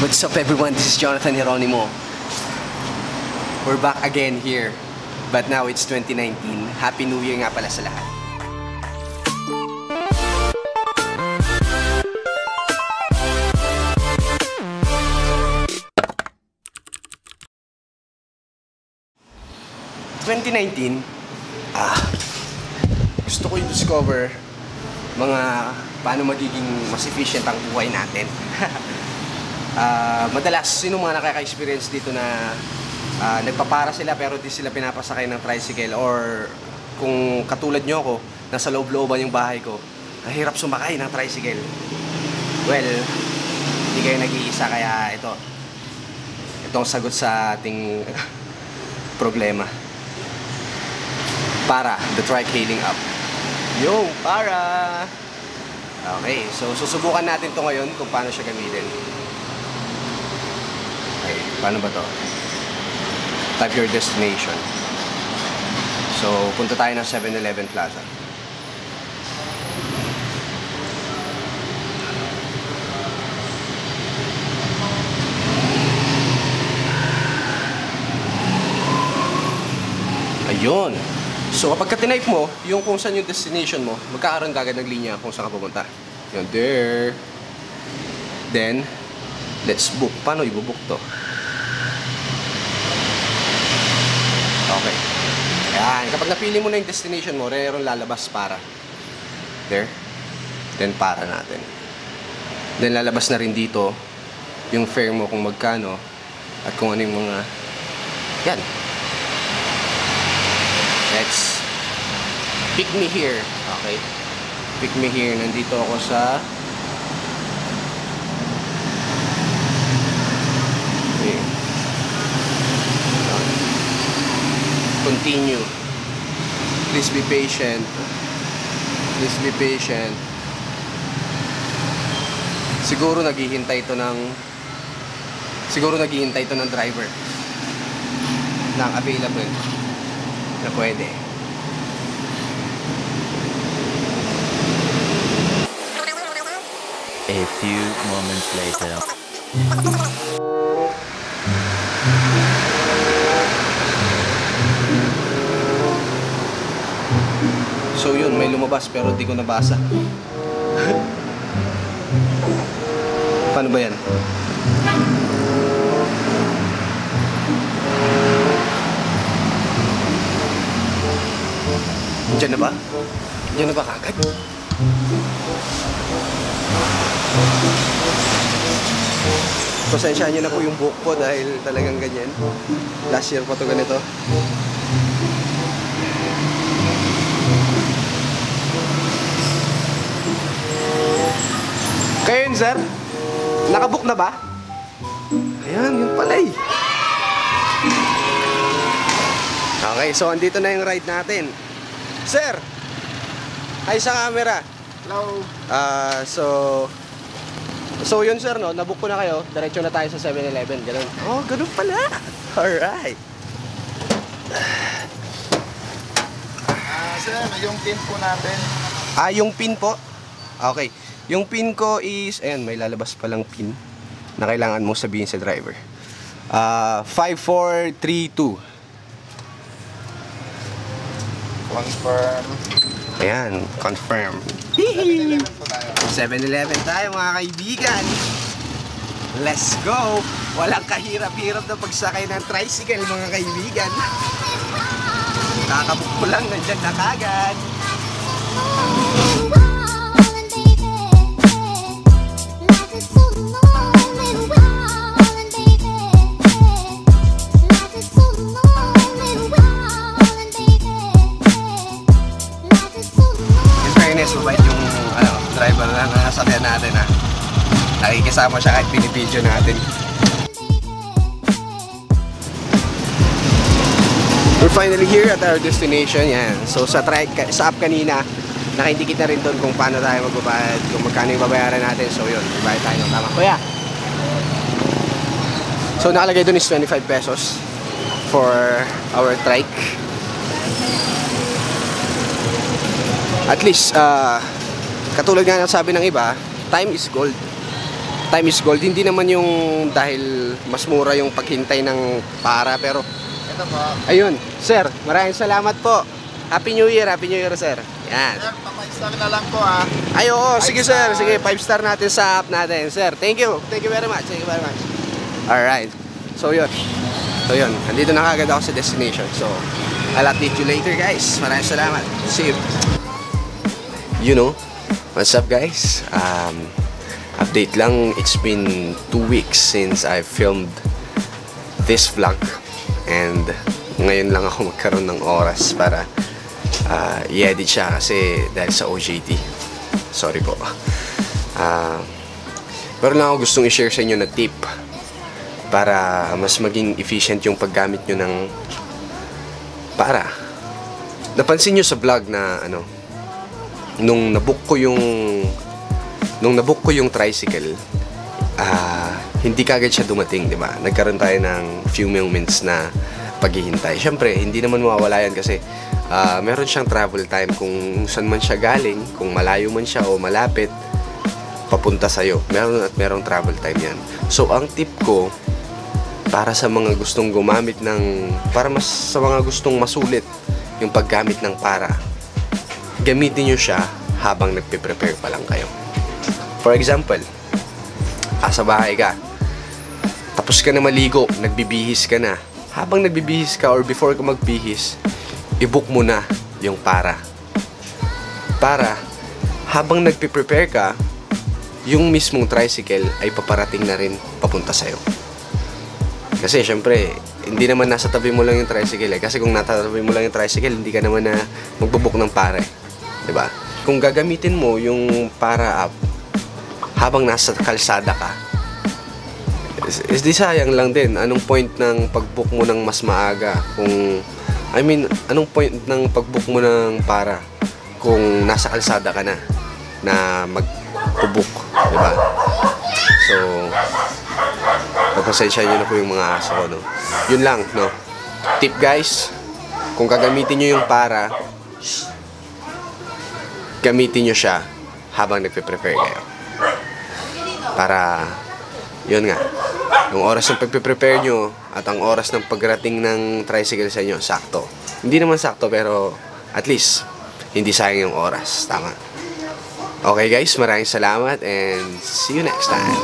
What's up everyone, this is Jonathan Hieronimo. We're back again here, but now it's 2019. Happy New Year nga pala sa lahat. Gusto ko i-discover mga paano magiging mas efficient ang buhay natin. Madalas, sino mga nakaka-experience dito na nagpapara sila pero di sila pinapasakay ng tricycle, or kung katulad nyo ako, nasa loob-looban yung bahay ko, nahirap sumakay ng tricycle. Well, hindi kayo nag-iisa, kaya itong sagot sa ating problema. Para, the trike hailing app. Yo, para! Okay, so susubukan natin to ngayon kung paano siya gamitin. Okay, paano ba to? Type your destination. So, punta tayo ng 7-Eleven Plaza. Ayun! So, kapag ka-type mo, yung kung saan yung destination mo, magkakaroon kagad ng linya kung saan ka pupunta. Yun, there. Then, let's book. Paano i-book to? Okay. Ayan. Kapag napili mo na yung destination mo, meron lalabas para. There. Then, para natin. Then, lalabas na rin dito yung fare mo kung magkano at kung ano yung mga... Yan. Let's pick me here. Okay. Pick me here. Nandito ako sa... Okay. Continue. Please be patient. Please be patient. Siguro naghihintay ito ng driver ng available na pwede. A few moments later. So yun, may lumabas pero di ko nabasa. Paano ba yan? Diyan na ba? Diyan na ba kagad? Pasensyahan nyo na po yung buhok ko dahil talagang ganyan. Last year pa to ganito. Kayo yun, sir? Nakabook na ba? Ayan, yun pala eh. Okay, so andito na yung ride natin. Sir! Hi sa camera. Hello. So yun sir, no? Nabook ko na kayo. Diretso na tayo sa 7-Eleven. Ganun. Oh, ganun pala. Alright. Sir, yung pin po natin. Yung pin po? Okay. Yung pin ko is, ayan, may lalabas palang pin na kailangan mo sabihin sa driver. 5432. Confirm. Ayan, confirm. 7-Eleven tayo mga kaibigan. Let's go! Walang kahirap-hirap na pagsakay ng tricycle mga kaibigan. Kakabook ko lang, nandyan na kagad. Mabait yung driver na nasakyan natin, ha. Nakikisama siya kahit pinipidyo natin. We're finally here at our destination. Yan. So sa app kanina, nakaindikit na rin doon kung paano tayo magbabayad, kung magkano yung babayaran natin. So yun, babayad tayo ng tama. Kuya! So nakalagay doon is 25 pesos for our trike. At least, katulad nga ng sabi ng iba, time is gold. time is gold. Hindi naman yung dahil mas mura yung paghintay ng para, pero Ito po. ayun, sir, maraming salamat po. Happy New Year, sir. Yan. Sir, papa-install na lang po ah. Ay, oo, sige 5 sir, star. sige, 5 star natin sa app natin, sir. Thank you very much, Alright, so yun, andito na kagad ako sa destination. So, I'll update you later, guys. Maraming salamat. See you. You know, what's up, guys? Update lang, it's been 2 weeks since I filmed this vlog. And ngayon lang ako magkaroon ng oras para i-edit siya kasi dahil sa OJT. Sorry po. Pero lang ako gustong i-share sa inyo na tip para mas maging efficient yung paggamit nyo ng para. Napansin nyo sa vlog na nung nabook ko yung tricycle, hindi kagad siya dumating, di ba? Nagkaroon tayo ng few moments na paghihintay. Siyempre, hindi naman mawawala yan kasi meron siyang travel time kung saan man siya galing, kung malayo man siya o malapit, papunta sa'yo. Merong travel time yan. So, ang tip ko, para sa mga gustong gumamit sa mga gustong masulit yung paggamit ng para, gamitin nyo siya habang nagpe-prepare pa lang kayo. For example, sa bahay ka, tapos ka na maligo, nagbibihis ka na. Habang nagbibihis ka or before ka magbihis, i-book mo na yung para. Para, habang nagpe-prepare ka, yung mismong tricycle ay paparating na rin papunta sa'yo. Kasi syempre, hindi naman nasa tabi mo lang yung tricycle eh. Kasi kung nasa tabi mo lang yung tricycle, hindi ka naman na magbo-book ng para eh. Diba? Kung gagamitin mo yung para app habang nasa kalsada ka, is di sayang lang din. Anong point ng pag-book mo ng mas maaga? Anong point ng pag-book mo ng para kung nasa kalsada ka na mag-book, di ba? So, pagpasensya nyo na po yung mga aso ko, no? Yun lang, no? Tip, guys, kung gagamitin nyo yung para, gamitin nyo siya habang nagpe-prepare kayo. Para, yun nga, yung oras ng pagpe-prepare nyo at ang oras ng pagrating ng tricycle sa inyo, sakto. Hindi naman sakto, pero at least, hindi sayang yung oras. Tama. Okay guys, maraming salamat and see you next time.